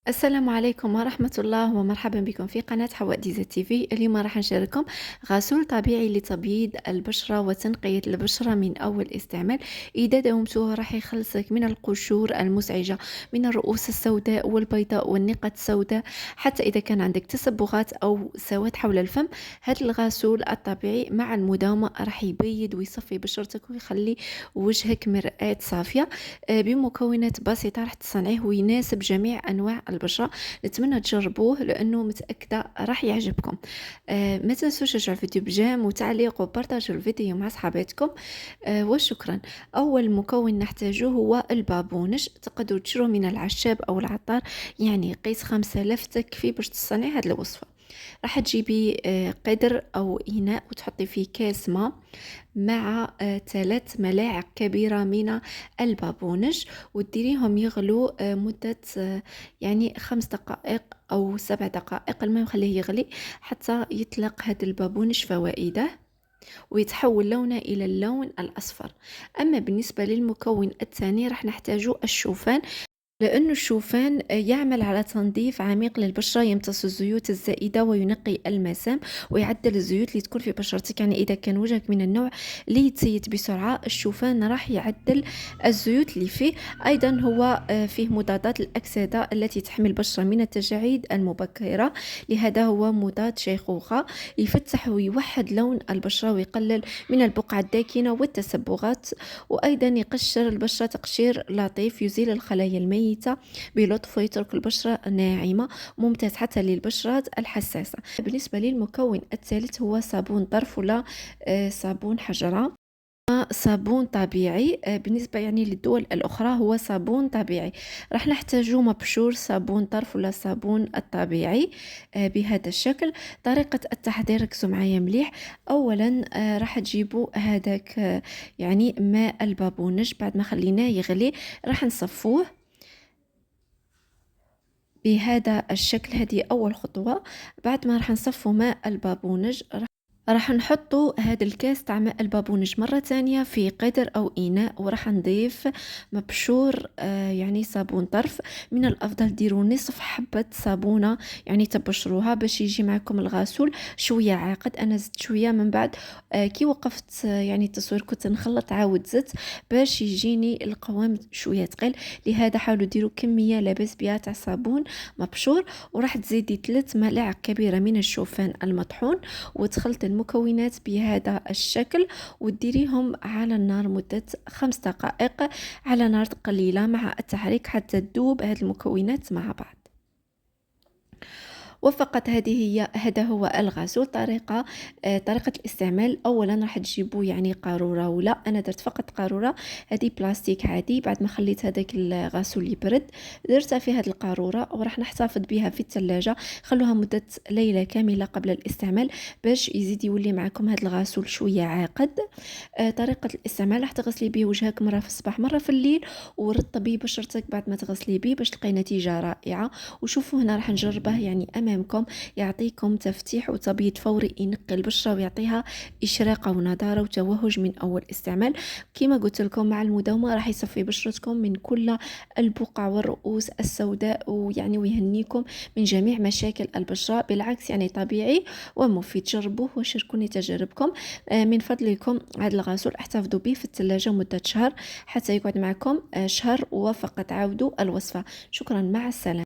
السلام عليكم ورحمة الله ومرحبا بكم في قناة حواء ديزا تيفي. اليوم راح نشارككم غسول طبيعي لتبييض البشرة وتنقية البشرة من أول استعمال. إذا داومتوه راح يخلصك من القشور المزعجة، من الرؤوس السوداء والبيضاء والنقط السوداء، حتى إذا كان عندك تصبغات أو سواد حول الفم. هذا الغسول الطبيعي مع المداومة راح يبيض ويصفي بشرتك ويخلي وجهك مرآة صافية، بمكونات بسيطة راح تصنعيه ويناسب جميع أنواع البشرة. نتمنى تجربوه لأنه متأكدة راح يعجبكم. ما تنسوش تشجعوا الفيديو بجيم وتعليق وبارتاجوا الفيديو مع صحاباتكم. وشكرا. أول مكون نحتاجه هو البابونج، تقدروا تشتروه من العشاب أو العطار، يعني قيس 5000 تكفي باش تصنعي هذه الوصفة. راح تجيبي قدر أو إناء وتحطي فيه كاس ماء مع 3 ملاعق كبيرة من البابونج، وتديريهم يغلوا مدة يعني 5 دقائق أو 7 دقائق. المهم خليه يغلي حتى يطلق هذا البابونج فوائده ويتحول لونه إلى اللون الأصفر. أما بالنسبة للمكون الثاني راح نحتاج الشوفان، لأن الشوفان يعمل على تنظيف عميق للبشرة، يمتص الزيوت الزائدة وينقي المسام ويعدل الزيوت اللي تكون في بشرتك. يعني إذا كان وجهك من النوع اللي يتسيد بسرعة، الشوفان راح يعدل الزيوت اللي فيه. أيضا هو فيه مضادات الأكسدة التي تحمي البشرة من التجاعيد المبكرة، لهذا هو مضاد شيخوخة، يفتح ويوحد لون البشرة ويقلل من البقع الداكنة والتصبغات، وأيضا يقشر البشرة تقشير لطيف، يزيل الخلايا الميتة بلطف ويترك البشرة ناعمة، ممتاز حتى للبشرات الحساسة. بالنسبة للمكون الثالث هو صابون ظرف ولا صابون حجرة، صابون طبيعي. بالنسبة يعني للدول الأخرى هو صابون طبيعي. راح نحتاجو مبشور صابون طرف ولا صابون الطبيعي بهذا الشكل. طريقة التحضير ركزوا معايا مليح. أولا راح تجيبوا هذاك يعني ماء البابونج، بعد ما خليناه يغلي راح نصفوه بهذا الشكل. هذه أول خطوة. بعد ما راح نصفوا ماء البابونج راح نحطوا هذا الكاس تاع ماء البابونج مرة تانية في قدر أو إناء، وراح نضيف مبشور يعني صابون طرف. من الأفضل ديروا نصف حبة صابونة يعني تبشروها باش يجي معكم الغسول شوية عاقد. أنا زدت شوية من بعد كي وقفت يعني التصوير كنت نخلط عاود زدت باش يجيني القوام شوية ثقيل، لهذا حاولوا ديروا كمية لاباس بها تاع صابون مبشور. وراح تزيدي 3 ملاعق كبيرة من الشوفان المطحون وتخلط المكونات بهذا الشكل وتديريهم على النار مدة 5 دقائق على نار قليلة مع التحريك حتى تذوب هذه المكونات مع بعض. وفقط هذا هو الغسول. طريقة الاستعمال: أولا راح تجيبوا يعني قارورة، ولا أنا درت فقط قارورة هذه بلاستيك عادي. بعد ما خليت هذاك الغسول يبرد درتها في هذه القارورة وراح نحتفظ بها في الثلاجة. خلوها مدة ليلة كاملة قبل الاستعمال باش يزيد يولي معكم هذا الغسول شوية عاقد. طريقة الاستعمال: راح تغسلي به وجهك مرة في الصباح مرة في الليل، ورطبي بشرتك بعد ما تغسلي به باش تلقاي نتيجة رائعة. وشوفوا هنا راح نجربه يعني أمامكم، يعطيكم تفتيح وتبييض فوري، ينقي البشرة ويعطيها إشراقة ونضارة وتوهج من أول استعمال. كما قلت لكم مع المداومة راح يصفي بشرتكم من كل البقع والرؤوس السوداء، ويعني ويهنيكم من جميع مشاكل البشرة. بالعكس يعني طبيعي ومفيد. جربوه وشاركوني تجاربكم. من فضلكم هذا الغسول احتفظوا به في الثلاجة مدة شهر حتى يقعد معكم شهر، وفقط عودوا الوصفة. شكرا، مع السلامة.